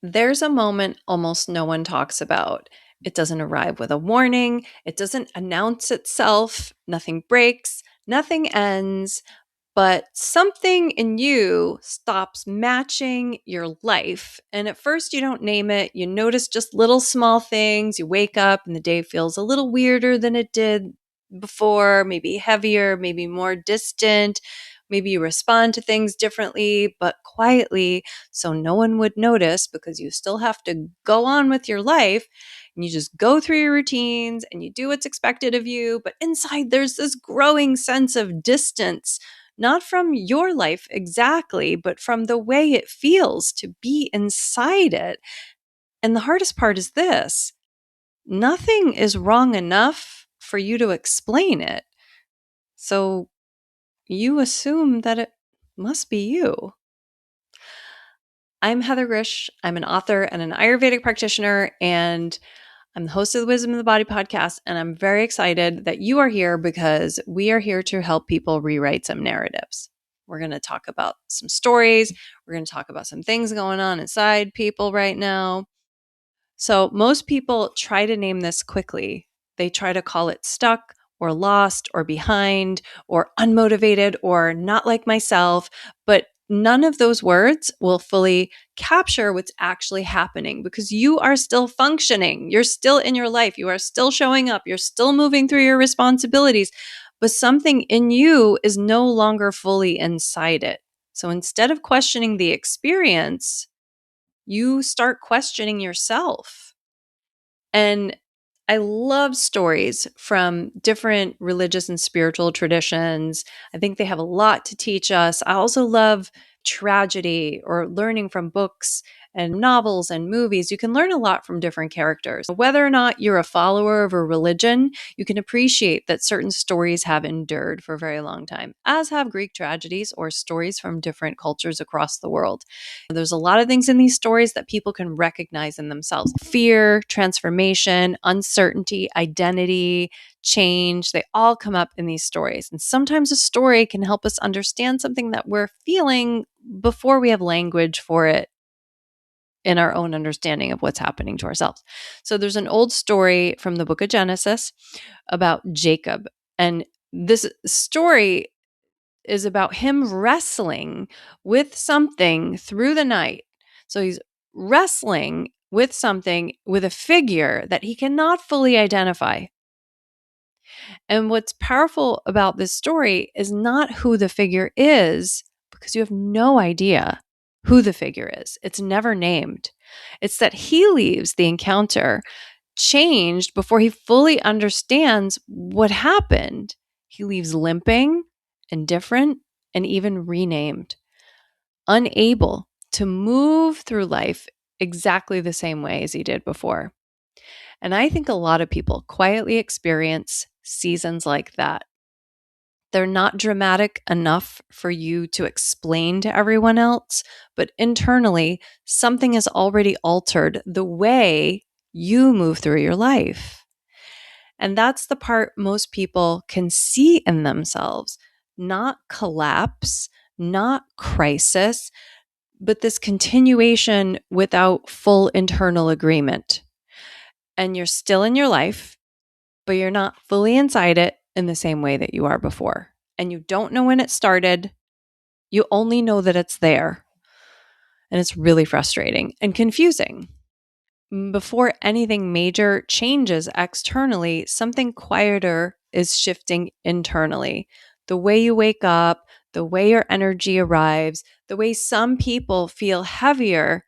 There's a moment almost no one talks about. It doesn't arrive with a warning, it doesn't announce itself, nothing breaks, nothing ends, but something in you stops matching your life. And at first, you don't name it. You notice just little small things. You wake up and the day feels a little weirder than it did before, maybe heavier, maybe more distant. Maybe you respond to things differently, but quietly, so no one would notice because you still have to go on with your life. And you just go through your routines and you do what's expected of you. But inside, there's this growing sense of distance, not from your life exactly, but from the way it feels to be inside it. And the hardest part is this: nothing is wrong enough for you to explain it. So you assume that it must be you. I'm Heather Grzych. I'm an author and an Ayurvedic practitioner, and I'm the host of the Wisdom of the Body podcast. And I'm very excited that you are here because we are here to help people rewrite some narratives. We're going to talk about some stories. We're going to talk about some things going on inside people right now. So most people try to name this quickly. They try to call it stuck or lost or behind or unmotivated or not like myself, but none of those words will fully capture what's actually happening because you are still functioning. You're still in your life. You are still showing up. You're still moving through your responsibilities, but something in you is no longer fully inside it. So instead of questioning the experience, you start questioning yourself. And I love stories from different religious and spiritual traditions. I think they have a lot to teach us. I also love tragedy or learning from books and novels and movies. You can learn a lot from different characters. Whether or not you're a follower of a religion, you can appreciate that certain stories have endured for a very long time, as have Greek tragedies or stories from different cultures across the world. There's a lot of things in these stories that people can recognize in themselves: fear, transformation, uncertainty, identity, change. They all come up in these stories. And sometimes a story can help us understand something that we're feeling before we have language for it in our own understanding of what's happening to ourselves. So there's an old story from the book of Genesis about Jacob. And this story is about him wrestling with something through the night. So he's wrestling with something, with a figure that he cannot fully identify. And what's powerful about this story is not who the figure is, because you have no idea who the figure is. It's never named. It's that he leaves the encounter changed before he fully understands what happened. He leaves limping, indifferent, and even renamed, unable to move through life exactly the same way as he did before. And I think a lot of people quietly experience seasons like that. They're not dramatic enough for you to explain to everyone else, but internally, something has already altered the way you move through your life. And that's the part most people can see in themselves, not collapse, not crisis, but this continuation without full internal agreement. And you're still in your life, but you're not fully inside it in the same way that you are before. And you don't know when it started. You only know that it's there. And it's really frustrating and confusing. Before anything major changes externally, something quieter is shifting internally. The way you wake up, the way your energy arrives, the way some people feel heavier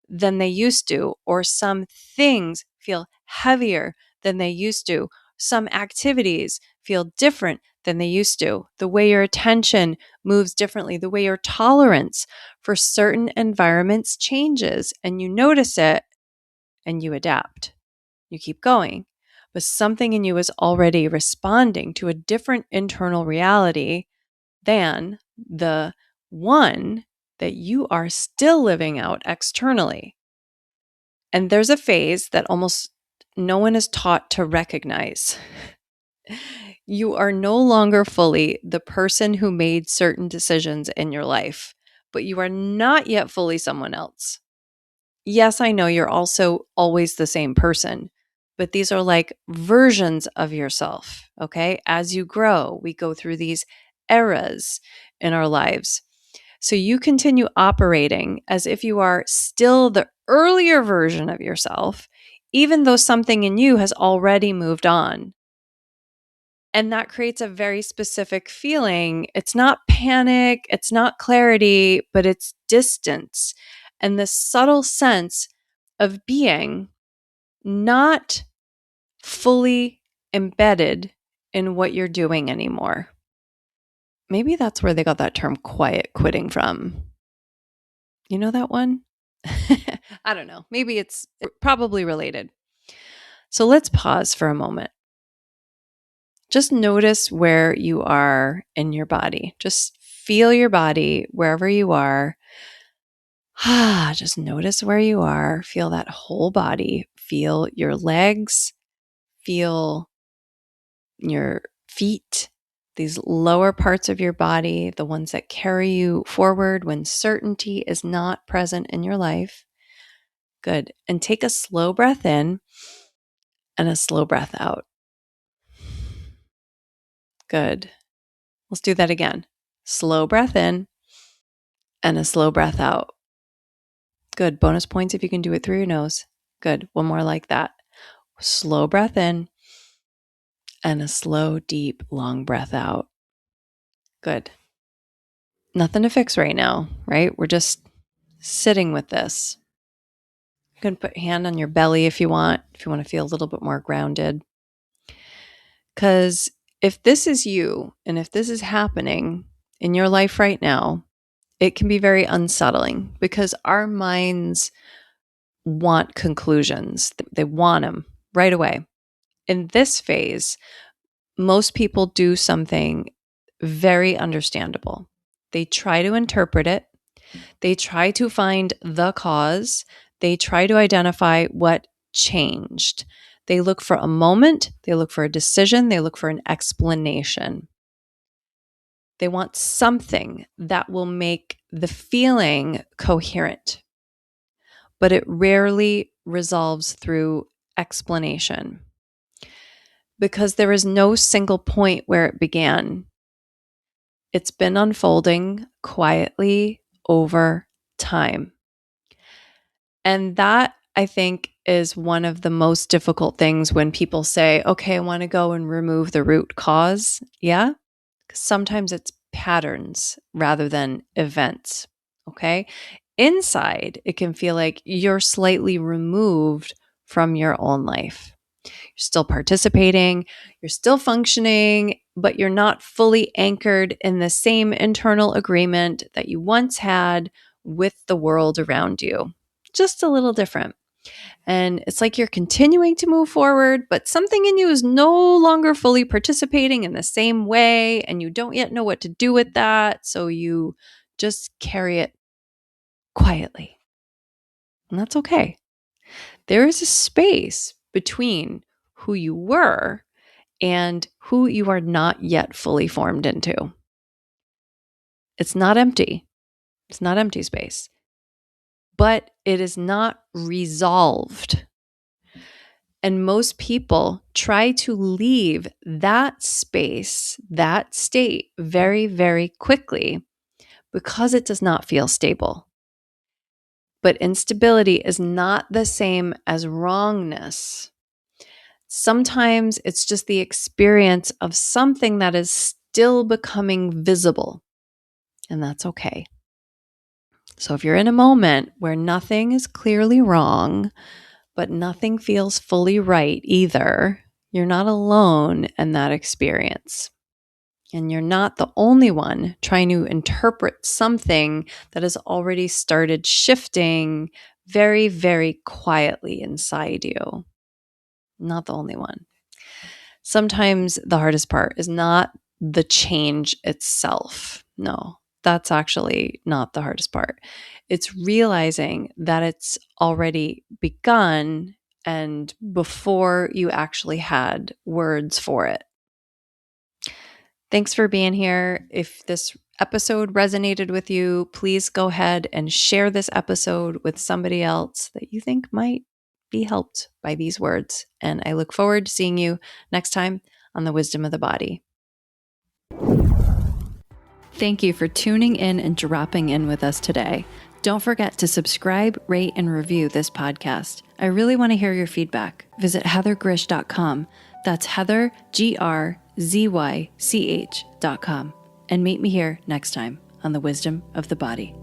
than they used to, or some things feel heavier than they used to. Some activities feel different than they used to. The way your attention moves differently, the way your tolerance for certain environments changes, and you notice it and you adapt. You keep going. But something in you is already responding to a different internal reality than the one that you are still living out externally. And there's a phase that almost no one is taught to recognize. You are no longer fully the person who made certain decisions in your life, but you are not yet fully someone else. yes, I know you're also always the same person, but these are like versions of yourself. Okay. As you grow, we go through these eras in our lives. So you continue operating as if you are still the earlier version of yourself, even though something in you has already moved on. And that creates a very specific feeling. It's not panic, it's not clarity, but it's distance and the subtle sense of being not fully embedded in what you're doing anymore. Maybe that's where they got that term quiet quitting from. You know that one? I don't know. Maybe it's probably related. So let's pause for a moment. Just notice where you are in your body. Just feel your body wherever you are. Just notice where you are. Feel that whole body. Feel your legs. Feel your feet, these lower parts of your body, the ones that carry you forward when certainty is not present in your life. Good. And take a slow breath in and a slow breath out. Good. Let's do that again. Slow breath in and a slow breath out. Good. Bonus points if you can do it through your nose. Good. One more like that. Slow breath in and a slow, deep, long breath out. Good. Nothing to fix right now, right? We're just sitting with this. You can put your hand on your belly if you want to feel a little bit more grounded. Because if this is you and if this is happening in your life right now, it can be very unsettling because our minds want conclusions. They want them right away. In this phase, most people do something very understandable. They try to interpret it. They try to find the cause. They try to identify what changed. They look for a moment. They look for a decision. They look for an explanation. They want something that will make the feeling coherent, but it rarely resolves through explanation because there is no single point where it began. It's been unfolding quietly over time. And that, I think, is one of the most difficult things when people say, okay, I want to go and remove the root cause. Yeah. Sometimes it's patterns rather than events. Okay. Inside, it can feel like you're slightly removed from your own life. You're still participating, you're still functioning, but you're not fully anchored in the same internal agreement that you once had with the world around you. Just a little different. And it's like you're continuing to move forward, but something in you is no longer fully participating in the same way, and you don't yet know what to do with that. So you just carry it quietly. And that's okay. There is a space between who you were and who you are not yet fully formed into. It's not empty. It's not empty space, but it is not resolved. And most people try to leave that space, that state very, very quickly because it does not feel stable. But instability is not the same as wrongness. Sometimes it's just the experience of something that is still becoming visible, and that's okay. So if you're in a moment where nothing is clearly wrong, but nothing feels fully right either, you're not alone in that experience. And you're not the only one trying to interpret something that has already started shifting very, very quietly inside you. Not the only one. Sometimes the hardest part is not the change itself. No, that's actually not the hardest part. It's realizing that it's already begun and before you actually had words for it. Thanks for being here. If this episode resonated with you, please go ahead and share this episode with somebody else that you think might be helped by these words. And I look forward to seeing you next time on the Wisdom of the Body. Thank you for tuning in and dropping in with us today. Don't forget to subscribe, rate, and review this podcast. I really want to hear your feedback. Visit heathergrzych.com. That's Heather, GRZYCH.com. And meet me here next time on the Wisdom of the Body.